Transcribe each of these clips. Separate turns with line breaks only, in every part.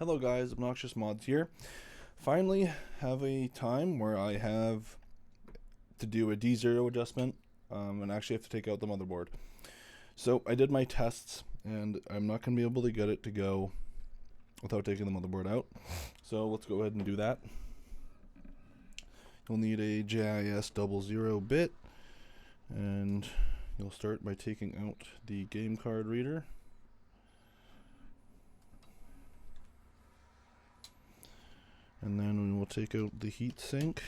Hello guys, Obnoxious Mods here. Finally have a time where I have to do a DZero adjustment and actually have to take out the motherboard. So I did my tests and I'm not going to be able to get it to go without taking the motherboard out. So let's go ahead and do that. You'll need a JIS 00 bit and you'll start by taking out the game card reader. And then we will take out the heat sink.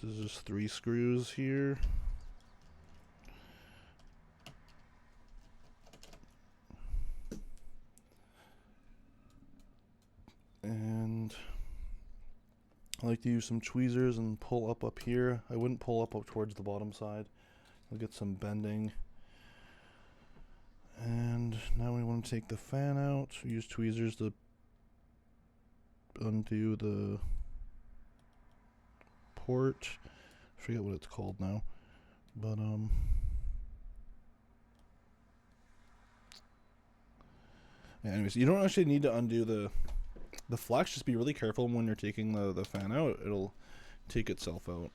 This is just 3 screws here. And I like to use some tweezers and pull up here. I wouldn't pull up towards the bottom side. I'll get some bending. And now we want to take the fan out. We use tweezers to undo the port. I forget what it's called now, but yeah, anyways, you don't actually need to undo the flex. Just be really careful when you're taking the fan out. It'll take itself out.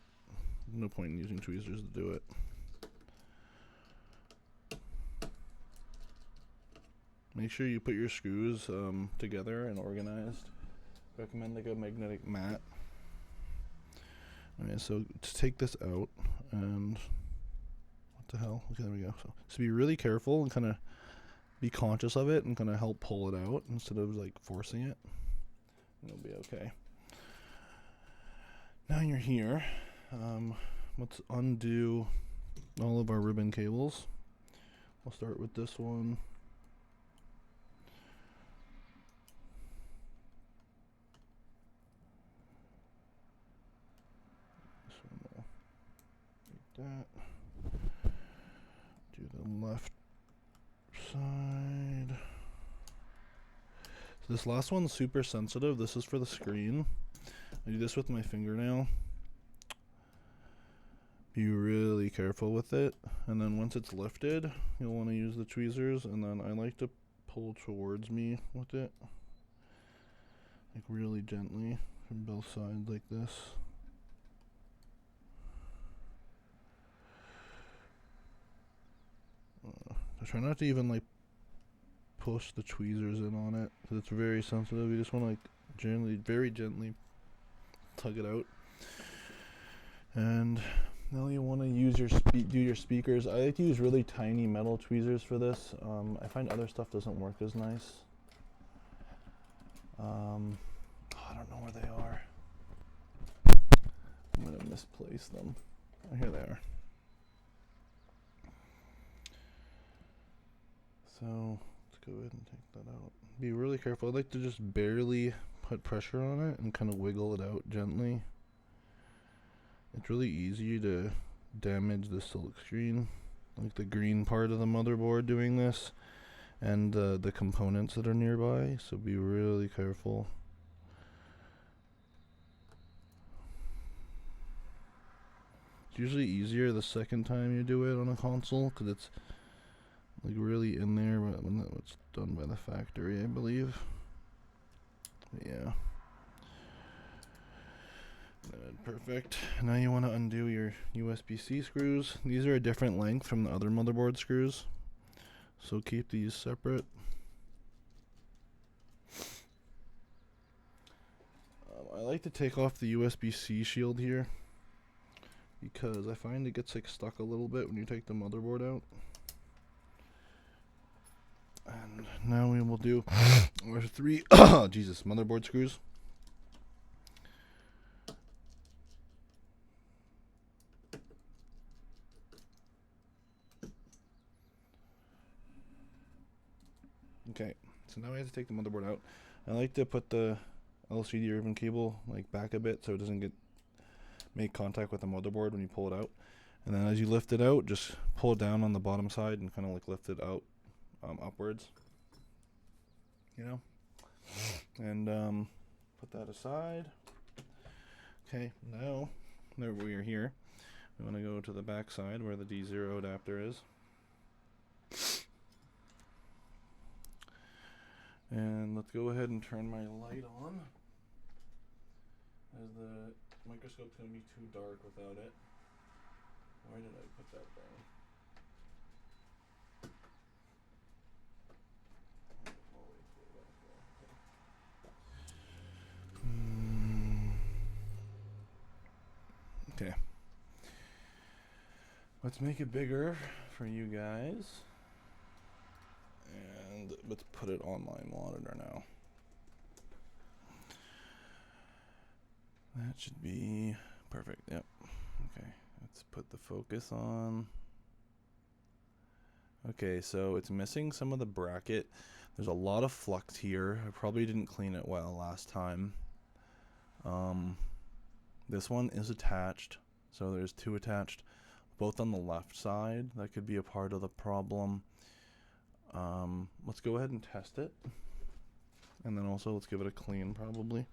No point in using tweezers to do it. Make sure you put your screws together and organized. Recommend like a magnetic mat. Okay, so to take this out, and what the hell? Okay, there we go. So be really careful and kind of be conscious of it and kind of help pull it out instead of like forcing it. And it'll be okay. Now you're here. Let's undo all of our ribbon cables. We'll start with this one. That. Do the left side. So this last one's super sensitive. This is for the screen. I do this with my fingernail. Be really careful with it. And then once it's lifted, you'll want to use the tweezers. And then I like to pull towards me with it. Like really gently from both sides like this. I try not to even like push the tweezers in on it because it's very sensitive. You just want to like gently, very gently tug it out. And now you want to use your do your speakers. I like to use really tiny metal tweezers for this. I find other stuff doesn't work as nice. I don't know where they are. I'm gonna misplace them. Oh, here they are. So let's go ahead and take that out. Be really careful. I like to just barely put pressure on it and kind of wiggle it out gently. It's really easy to damage the silk screen, like the green part of the motherboard doing this, and the components that are nearby. So be really careful. It's usually easier the second time you do it on a console because it's like really in there when it's done by the factory, I believe. Yeah. Perfect. Now you want to undo your USB-C screws. These are a different length from the other motherboard screws, so keep these separate. I like to take off the USB-C shield here because I find it gets like stuck a little bit when you take the motherboard out. And now we will do our 3 motherboard screws. Okay, so now we have to take the motherboard out. I like to put the LCD ribbon cable like back a bit so it doesn't make contact with the motherboard when you pull it out. And then as you lift it out, just pull it down on the bottom side and kind of like lift it out upwards, you know, and put that aside. Okay, now that we are here, we want to go to the back side where the DZero adapter is. And let's go ahead and turn my light on, as the microscope's going to be too dark without it. Why did I put that down? Okay. Let's make it bigger for you guys. And let's put it on my monitor now. That should be perfect. Yep. Okay. Let's put the focus on. Okay, so it's missing some of the bracket. There's a lot of flux here. I probably didn't clean it well last time. This one is attached. So there's two attached, both on the left side. That could be a part of the problem. Let's go ahead and test it. And then also let's give it a clean probably.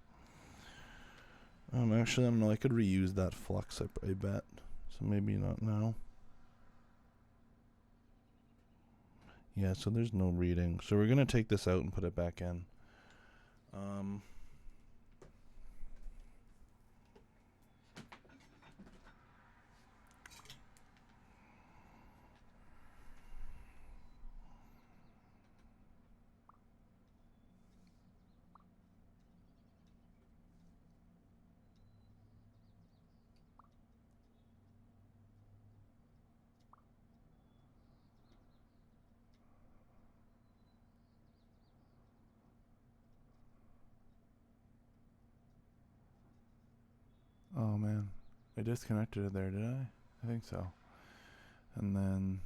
Actually, I don't know. I could reuse that flux, I bet. So maybe not now. Yeah, so there's no reading. So we're going to take this out and put it back in. Oh man, I disconnected it there, did I? I think so. And then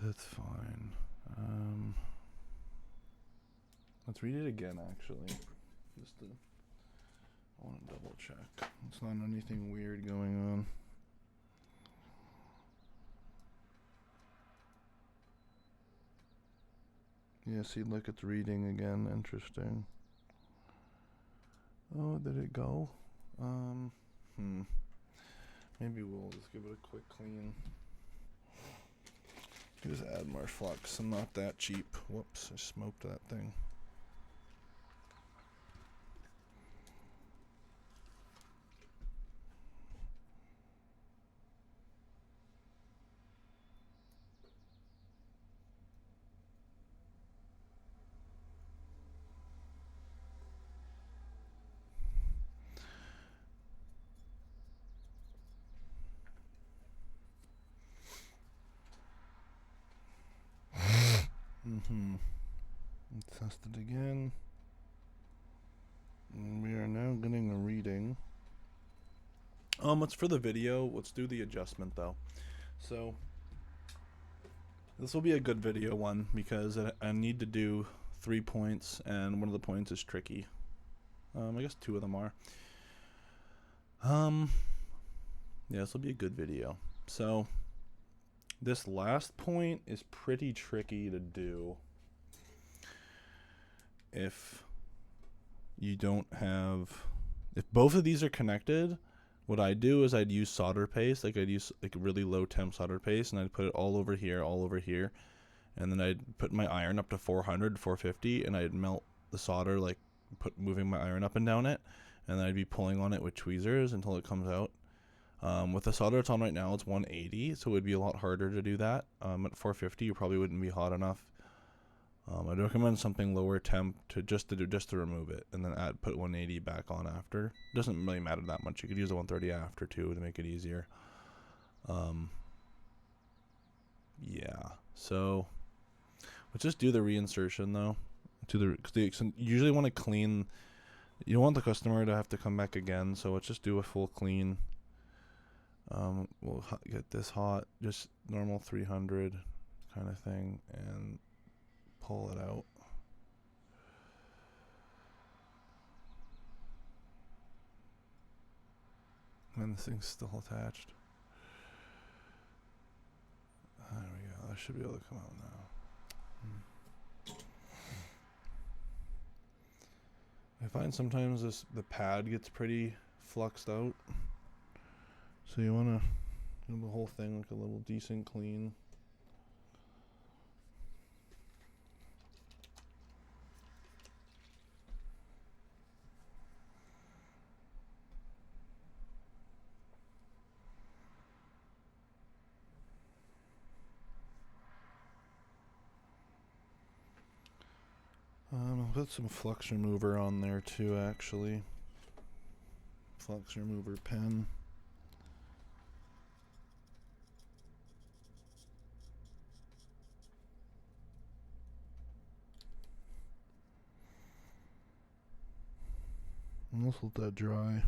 that's fine. Let's read it again actually. Just to, I want to double check. It's not anything weird going on. Yeah, see, look, it's reading again. Interesting. Oh, did it go? Maybe we'll just give it a quick clean. Just add more flux. I'm not that cheap. Whoops, I smoked that thing. Let's test it again. And we are now getting a reading. It's for the video. Let's do the adjustment though. So this will be a good video one because I need to do 3 points and one of the points is tricky. I guess two of them are. Yeah, this will be a good video. So this last point is pretty tricky to do if you don't have, if both of these are connected. What I do is I'd use solder paste, like I'd use like really low temp solder paste, and I'd put it all over here, and then I'd put my iron up to 400, 450, and I'd melt the solder, like moving my iron up and down it, and then I'd be pulling on it with tweezers until it comes out. With the solder it's on right now, it's 180, so it would be a lot harder to do that. At 450, you probably wouldn't be hot enough. I'd recommend something lower temp just to remove it, and then put 180 back on after. It doesn't really matter that much. You could use the 130 after too to make it easier. Yeah. So let's just do the reinsertion though. Because you usually want to clean. You don't want the customer to have to come back again. So let's just do a full clean. We'll get this hot, just normal 300 kind of thing, and pull it out. And this thing's still attached. There we go. That should be able to come out now. I find sometimes the pad gets pretty fluxed out. So you want to do the whole thing like a little decent clean. I'll put some flux remover on there too, actually. Flux remover pen. And let's let that dry.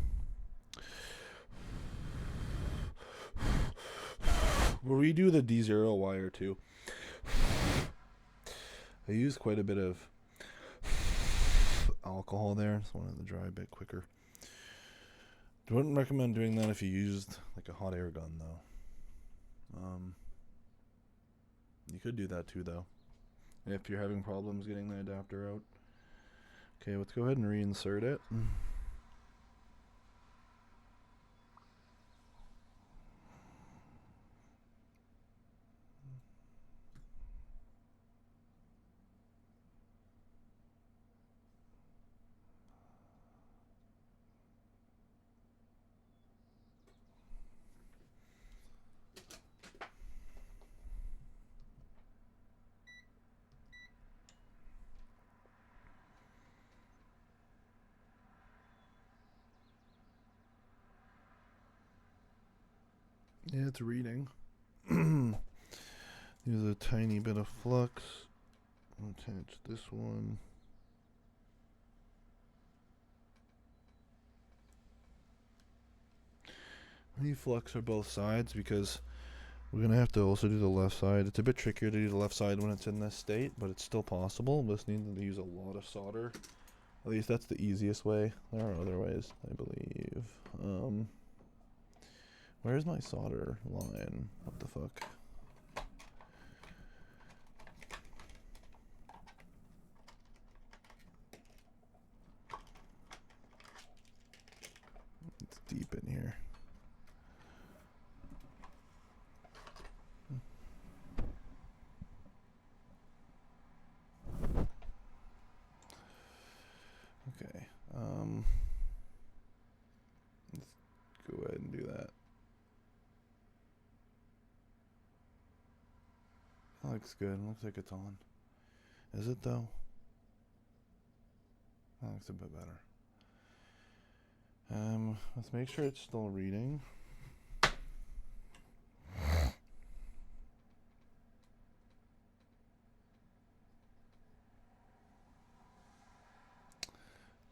We'll redo the DZero wire too. I use quite a bit of alcohol there, so I wanted to dry a bit quicker. I wouldn't recommend doing that if you used like a hot air gun though. You could do that too though, if you're having problems getting the adapter out. Okay, let's go ahead and reinsert it. Yeah, it's reading. Use a tiny bit of flux. Attach this one. I need flux for both sides because we're going to have to also do the left side. It's a bit trickier to do the left side when it's in this state, but it's still possible. Just need to use a lot of solder. At least that's the easiest way. There are other ways, I believe. Where's my solder line? What the fuck? It's deep in here. Okay. Let's go ahead and do that. That looks good. Looks like it's on. Is it though? That looks a bit better. Let's make sure it's still reading.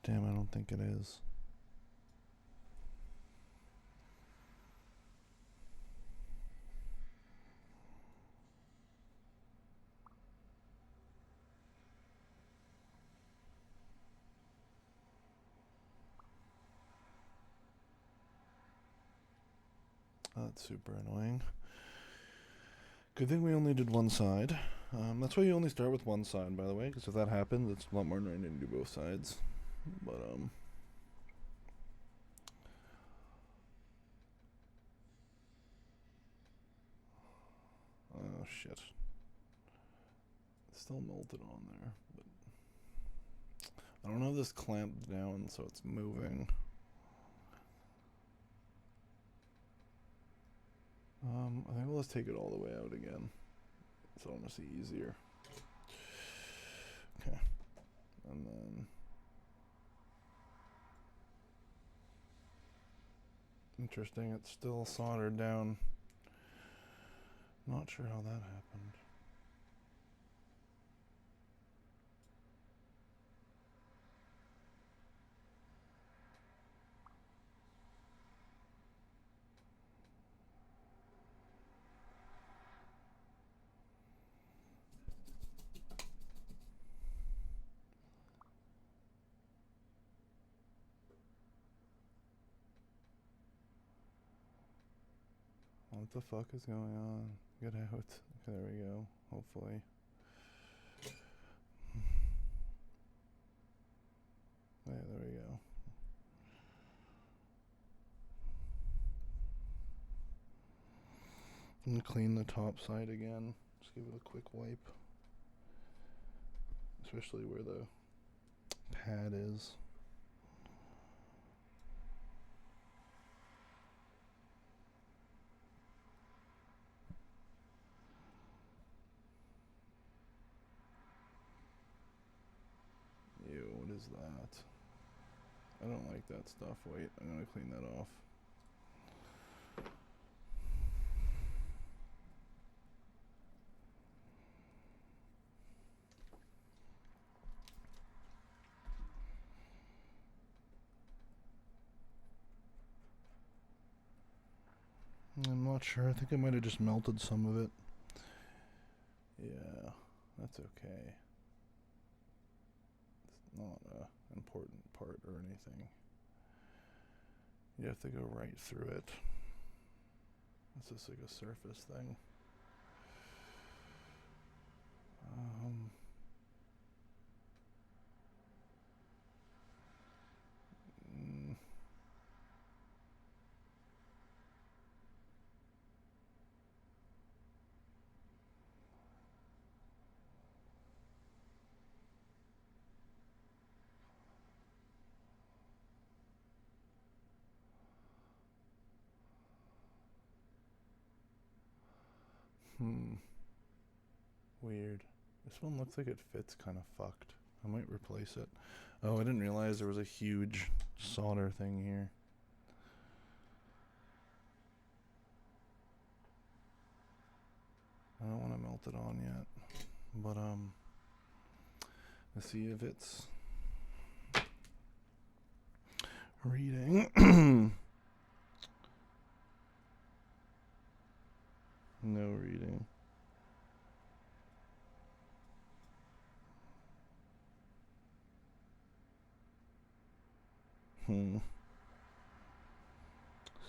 Damn, I don't think it is. That's super annoying. Good thing we only did one side. That's why you only start with one side, by the way, because if that happens, it's a lot more annoying to do both sides. But, oh shit. It's still melted on there, but I don't have this clamped down, so it's moving. I think we'll just take it all the way out again. It's honestly easier. Okay. And then interesting, it's still soldered down. Not sure how that happened. What the fuck is going on? Get out. Okay, there we go. Hopefully. Yeah, there we go. And clean the top side again. Just give it a quick wipe. Especially where the pad is. Ew, what is that? I don't like that stuff. Wait, I'm gonna clean that off. I'm not sure. I think I might have just melted some of it. Yeah, that's okay. It's not an important part or anything. You have to go right through it. It's just like a surface thing. Weird. This one looks like it fits kind of fucked. I might replace it. Oh, I didn't realize there was a huge solder thing here. I don't want to melt it on yet. But, let's see if it's reading. No reading.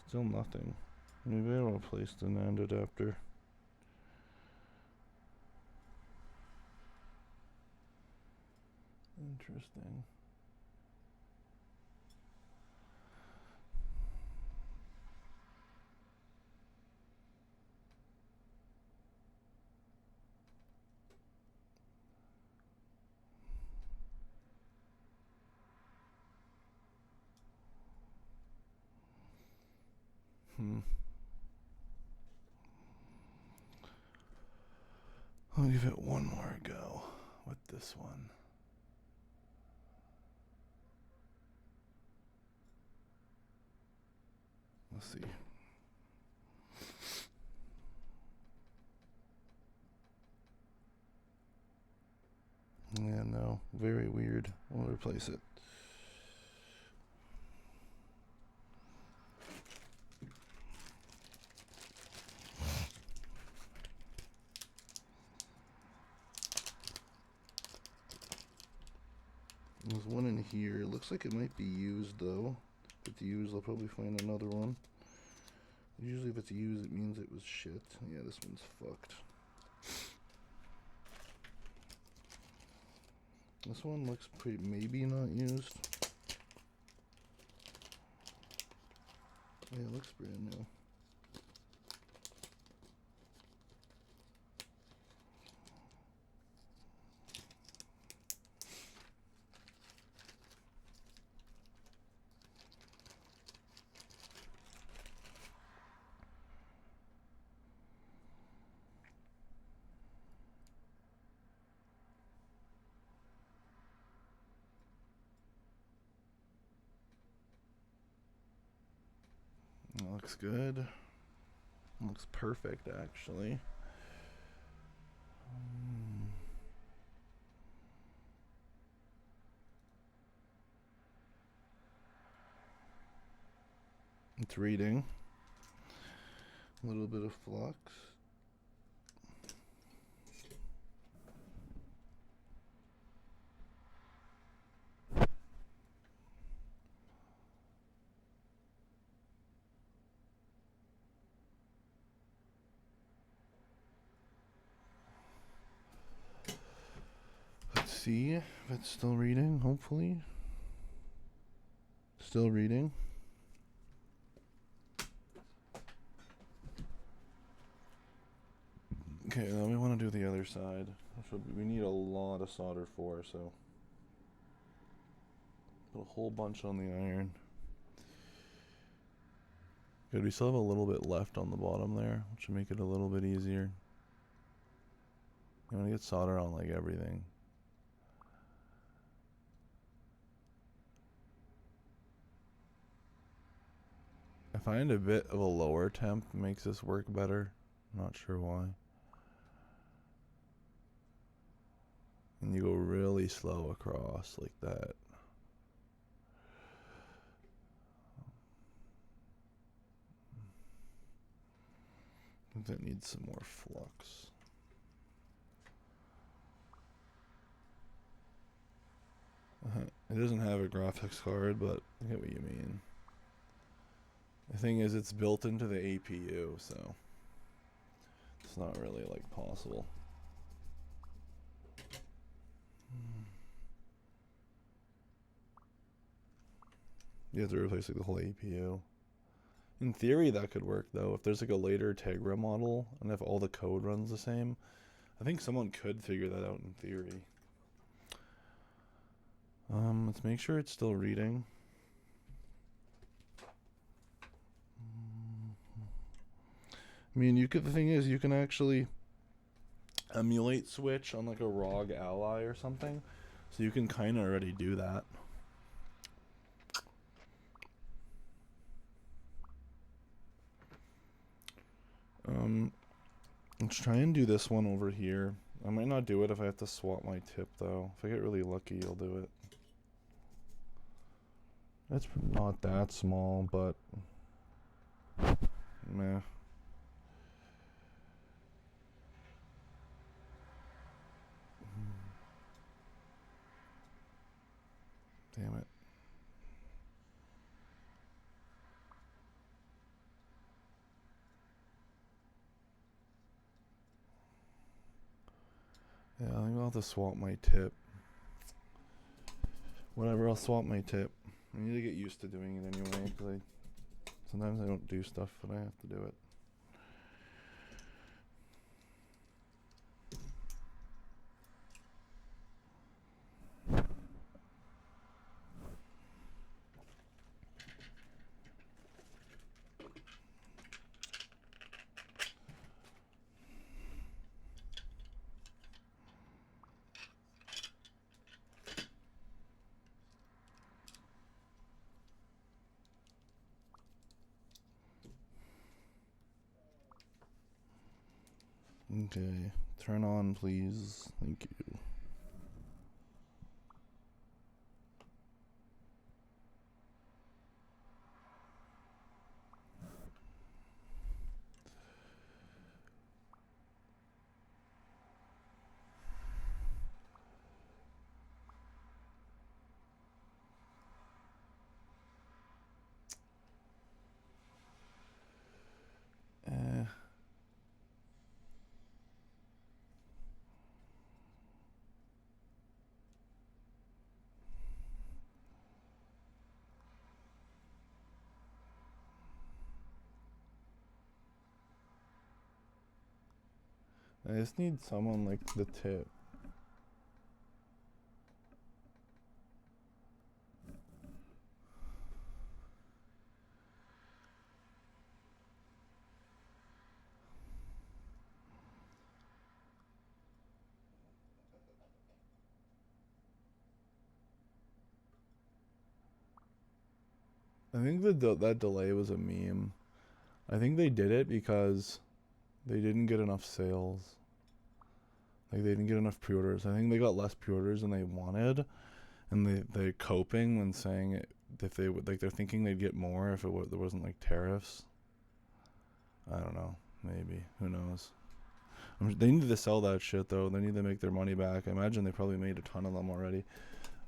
Still nothing. Maybe I'll replace the NAND adapter. Interesting. I'll give it one more go with this one. Let's see. Yeah, no, very weird. We'll replace it. There's one in here. It looks like it might be used though. If it's used, I'll probably find another one. Usually if it's used, it means it was shit. Yeah, this one's fucked. This one looks pretty, maybe not used. Yeah, it looks brand new. That looks good. Looks perfect, actually. It's reading. A little bit of flux. Let's see if it's still reading, hopefully. Still reading. Okay, then we want to do the other side. We need a lot of solder for, so put a whole bunch on the iron. Good, we still have a little bit left on the bottom there, which should make it a little bit easier. You want to get solder on like everything. I find a bit of a lower temp makes this work better. Not sure why. And you go really slow across like that. I think that needs some more flux. It doesn't have a graphics card, but I get what you mean. The thing is, it's built into the APU, so it's not really like possible. You have to replace like the whole APU. In theory, that could work though. If there's like a later Tegra model and if all the code runs the same, I think someone could figure that out in theory. Let's make sure it's still reading. I mean, the thing is, you can actually emulate Switch on like a ROG Ally or something, so you can kind of already do that. Let's try and do this one over here. I might not do it if I have to swap my tip though. If I get really lucky, I'll do it. It's not that small, but meh. Damn it. Yeah, I think I'll have to swap my tip. Whatever, I'll swap my tip. I need to get used to doing it anyway, because sometimes I don't do stuff, but I have to do it. Okay, turn on please. Thank you. I just need someone like the tip. I think that delay was a meme. I think they did it because they didn't get enough sales. Like they didn't get enough pre-orders. I think they got less pre-orders than they wanted, and they're coping when saying it, if they would like they're thinking they'd get more if there wasn't like tariffs. I don't know. Maybe, who knows? They need to sell that shit though. They need to make their money back. I imagine they probably made a ton of them already.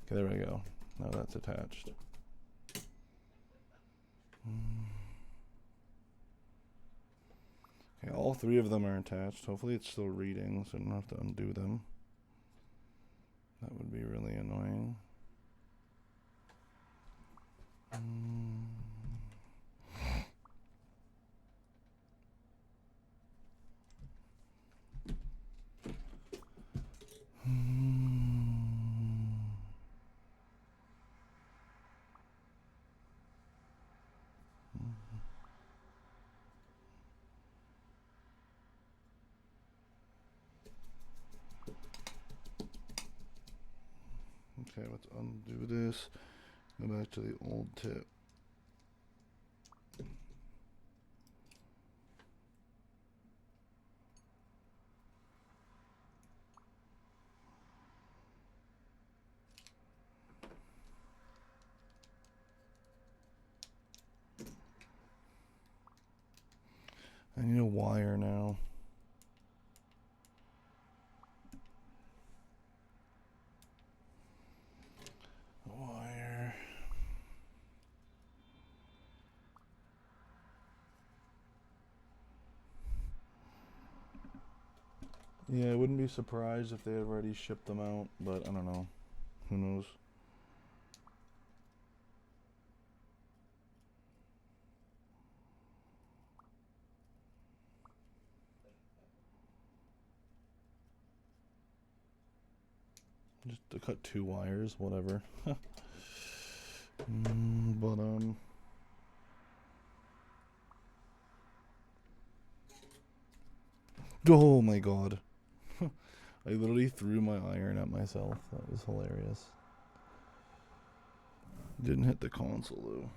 Okay, there we go. Now that's attached. Okay, all three of them are attached. Hopefully it's still reading, so I don't have to undo them. That would be really annoying. Okay, let's undo this. Go back to the old tip. I need a wire now. Wire. Yeah, I wouldn't be surprised if they had already shipped them out, but I don't know. Who knows? Just to cut 2 wires, whatever. Oh my god. I literally threw my iron at myself. That was hilarious. Didn't hit the console though.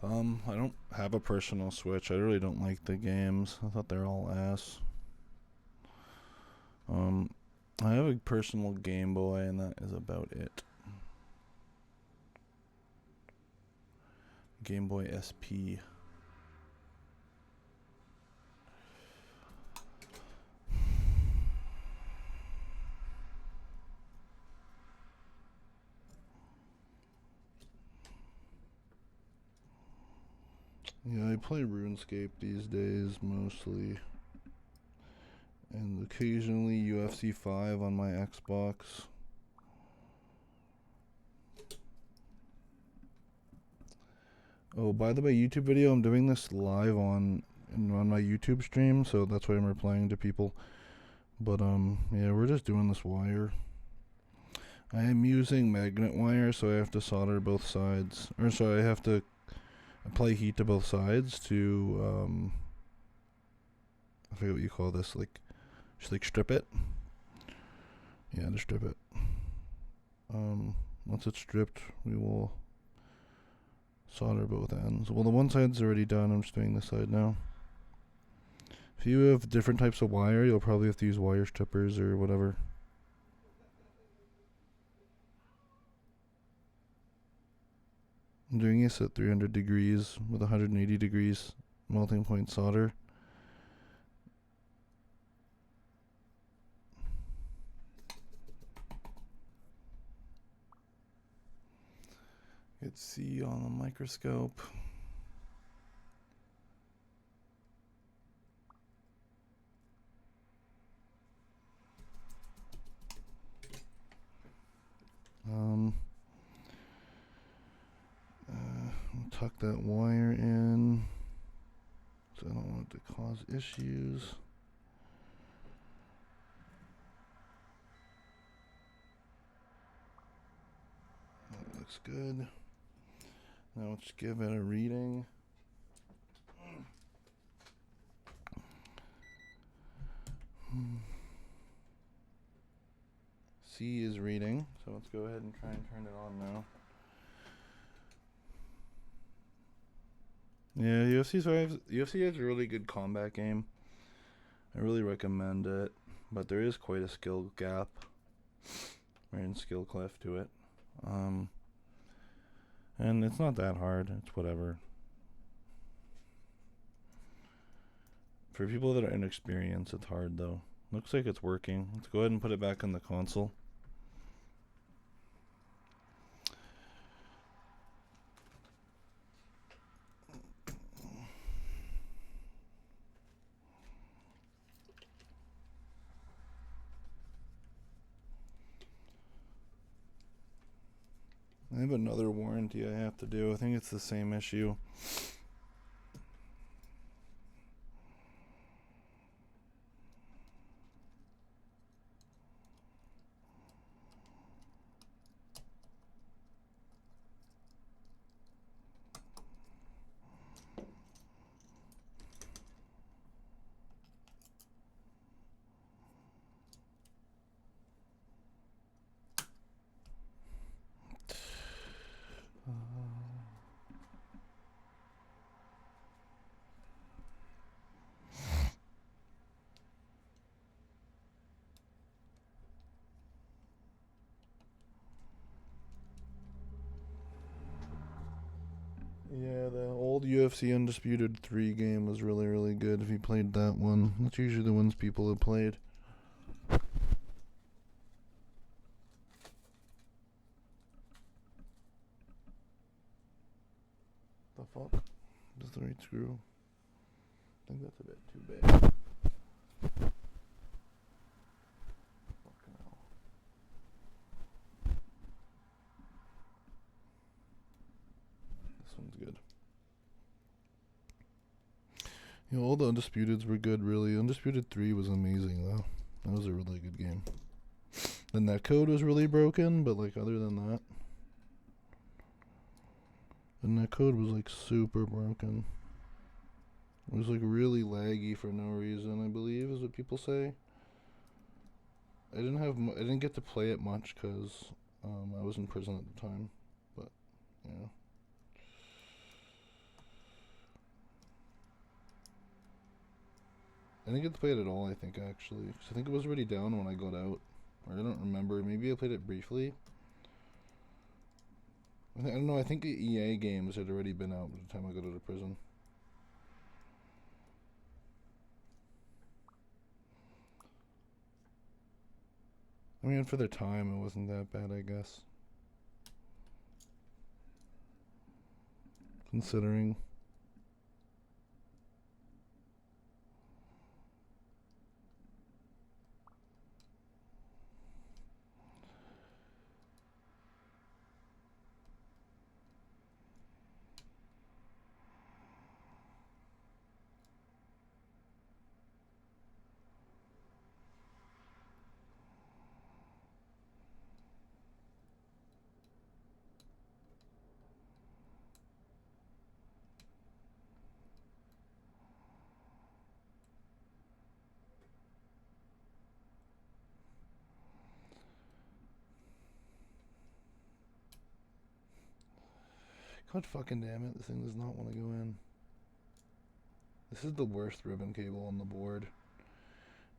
I don't have a personal Switch. I really don't like the games. I thought they're all ass. I have a personal Game Boy, and that is about it. Game Boy SP. Yeah, I play RuneScape these days mostly. And occasionally UFC 5 on my Xbox. Oh, by the way, YouTube video, I'm doing this live on my YouTube stream, so that's why I'm replying to people. But yeah, we're just doing this wire. I am using magnet wire, so I have to solder both sides, or so I have to apply heat to both sides to I forget what you call this, like just like strip it. Yeah, to strip it. Once it's stripped, we will solder both ends. Well, the one side's already done. I'm just doing this side now. If you have different types of wire, you'll probably have to use wire strippers or whatever. I'm doing this at 300 degrees with 180 degrees melting point solder. You can see on the microscope. Tuck that wire in, so I don't want it to cause issues. That looks good. Now let's give it a reading. C is reading, so let's go ahead and try and turn it on now. Yeah, UFC is a really good combat game. I really recommend it, but there is quite a skill gap, or in skill cliff to it. And it's not that hard. It's whatever. For people that are inexperienced, it's hard though. Looks like it's working. Let's go ahead and put it back on the console. I have another warranty I have to do. I think it's the same issue. Yeah, the old UFC Undisputed 3 game was really, really good if you played that one. That's usually the ones people have played. The fuck? Just the right screw. I think that's a bit too big. Fucking hell. This one's good. You know, all the Undisputeds were good, really. Undisputed 3 was amazing, though. That was a really good game. The netcode was really broken, but, like, other than that, the netcode was, like, super broken. It was, like, really laggy for no reason, I believe, is what people say. I didn't get to play it much, because I was in prison at the time, but, yeah. I didn't get to play it at all, I think, actually. 'Cause I think it was already down when I got out. Or I don't remember. Maybe I played it briefly. I don't know. I think the EA games had already been out by the time I got out of prison. I mean, for the time, it wasn't that bad, I guess. Considering. God fucking damn it, this thing does not want to go in. This is the worst ribbon cable on the board.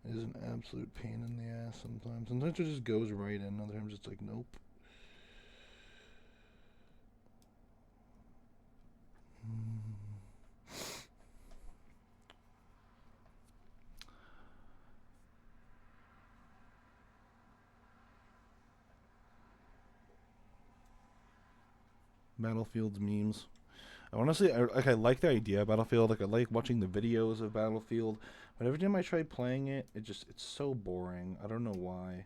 It is an absolute pain in the ass sometimes. Sometimes it just goes right in, other times it's like, nope. Battlefield's memes. Honestly, I like the idea of Battlefield. Like, I like watching the videos of Battlefield, but every time I try playing it, it's so boring. I don't know why.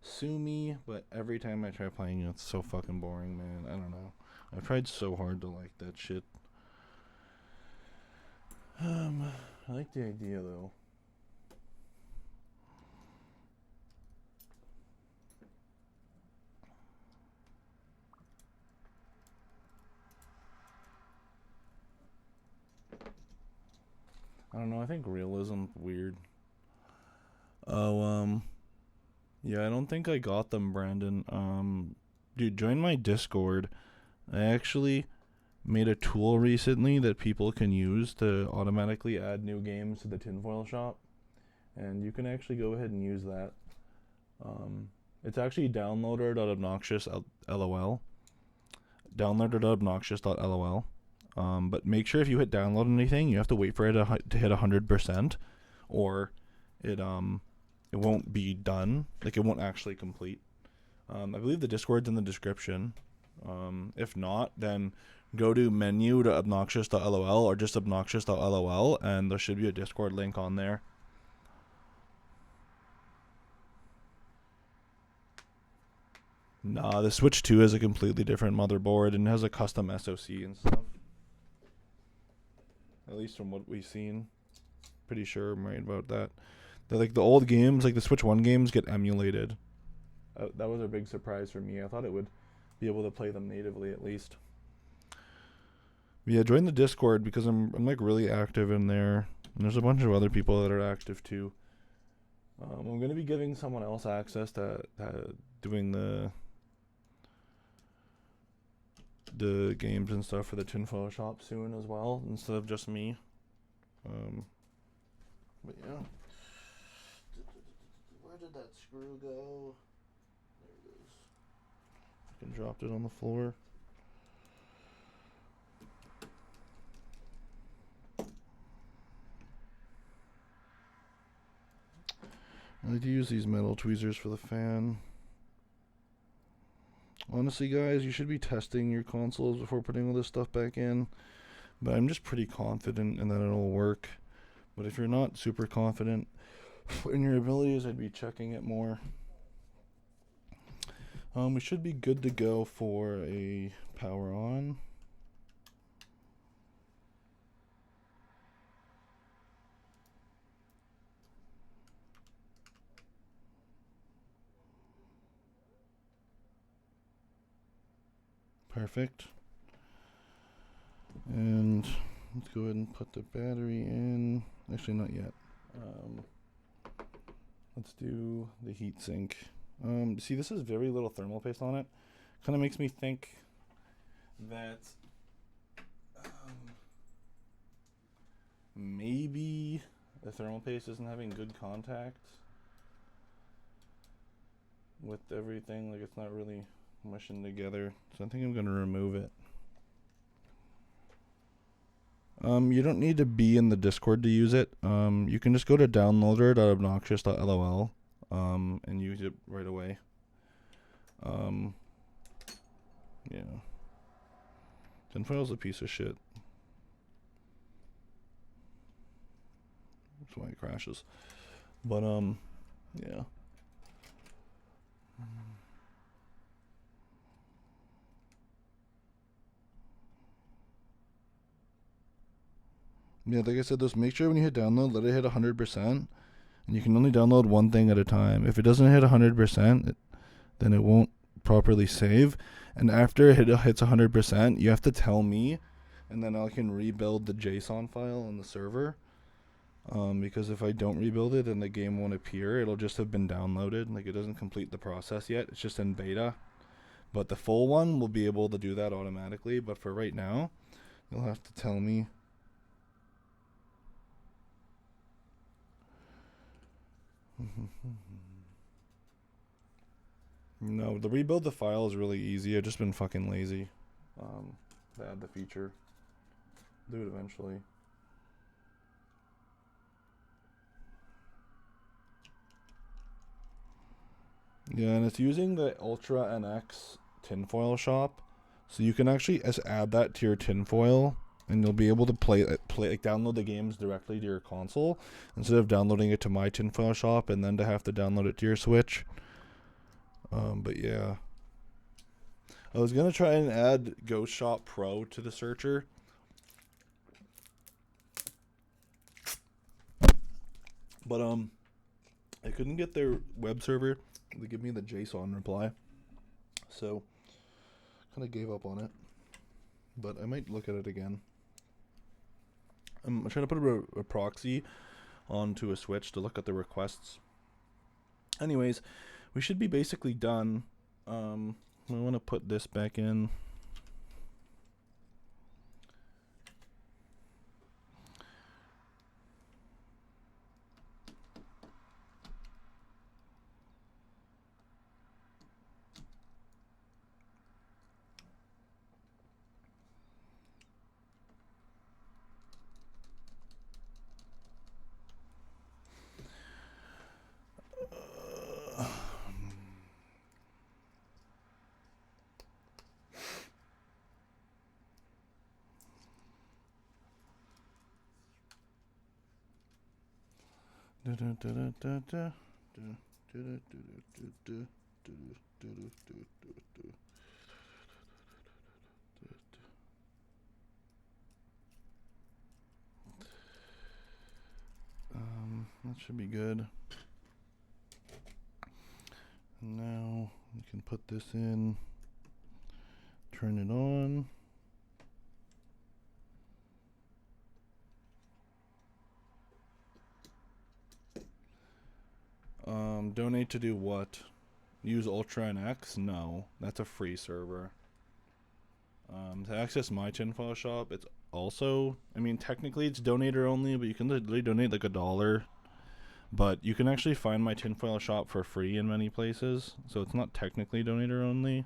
Sue me, but every time I try playing it, it's so fucking boring, man. I don't know. I've tried so hard to like that shit. I like the idea though. I don't know. I think realism's weird. Oh, yeah. I don't think I got them, Brandon. Dude, join my Discord. I actually made a tool recently that people can use to automatically add new games to the tinfoil shop, and you can actually go ahead and use that. It's actually downloader.obnoxious LOL. downloaded.obnoxious.lol. But make sure if you hit download anything, you have to wait for it to hit 100%, or it won't be done. Like, it won't actually complete. I believe the Discord's in the description. If not, then go to menu.obnoxious.lol or just obnoxious.lol, and there should be a Discord link on there. Nah, the Switch 2 is a completely different motherboard and has a custom SoC and stuff. At least from what we've seen. Pretty sure I'm right about that. Like the old games, like the Switch 1 games, get emulated. That was a big surprise for me. I thought it would be able to play them natively at least. But yeah, join the Discord because I'm like really active in there. And there's a bunch of other people that are active too. I'm going to be giving someone else access to doing the games and stuff for the tinfoil shop soon as well, instead of just me. But yeah. Where did that screw go? There it is. I dropped it on the floor. I like to use these metal tweezers for the fan. Honestly, guys, you should be testing your consoles before putting all this stuff back in. But I'm just pretty confident in that it'll work. But if you're not super confident in your abilities, I'd be checking it more. We should be good to go for a power on. Perfect. And let's go ahead and put the battery in. Actually, not yet. Let's do the heatsink. See, this has very little thermal paste on it. Kind of makes me think that maybe the thermal paste isn't having good contact with everything. Like, it's not really mushing together. So I think I'm going to remove it. You don't need to be in the Discord to use it. You can just go to downloader.obnoxious.lol and use it right away. Yeah. Tinfoil's a piece of shit. That's why it crashes. But, yeah. Yeah, like I said, just make sure when you hit download, let it hit 100%. And you can only download one thing at a time. If it doesn't hit 100%, then it won't properly save. And after it hits 100%, you have to tell me, and then I can rebuild the JSON file on the server. Because if I don't rebuild it, then the game won't appear. It'll just have been downloaded. Like, it doesn't complete the process yet. It's just in beta. But the full one will be able to do that automatically. But for right now, you'll have to tell me. No, the rebuild the file is really easy. I've just been fucking lazy to add the feature. Do it eventually. Yeah, and it's using the Ultra NX tinfoil shop, so you can actually add that to your tinfoil, and you'll be able to download the games directly to your console instead of downloading it to my tinfoil shop and then to have to download it to your Switch. But yeah, I was gonna try and add Ghost Shop Pro to the searcher, but I couldn't get their web server to give me the JSON reply, so kind of gave up on it. But I might look at it again. I'm trying to put a proxy onto a Switch to look at the requests. Anyways, we should be basically done. We want to put this back in. That should be good. And now we can put this in, turn it on. Donate to do what? Use Ultra NX? No, that's a free server. To access my tinfoil shop, it's also, I mean, technically it's donator only, but you can literally donate like $1. But you can actually find my tinfoil shop for free in many places, so it's not technically donator only.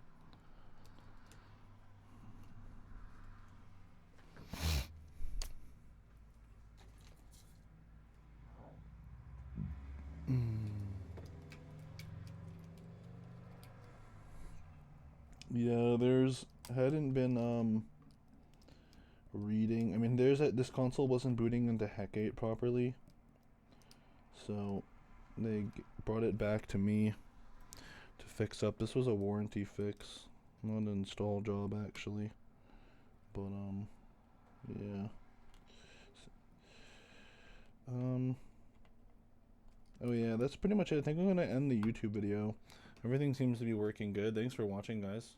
Yeah, there's hadn't been reading. I mean, this console wasn't booting into Hec8 properly, so they brought it back to me to fix up. This was a warranty fix, not an install job actually, but yeah. Oh yeah, that's pretty much it. I think I'm gonna end the YouTube video. Everything seems to be working good. Thanks for watching, guys.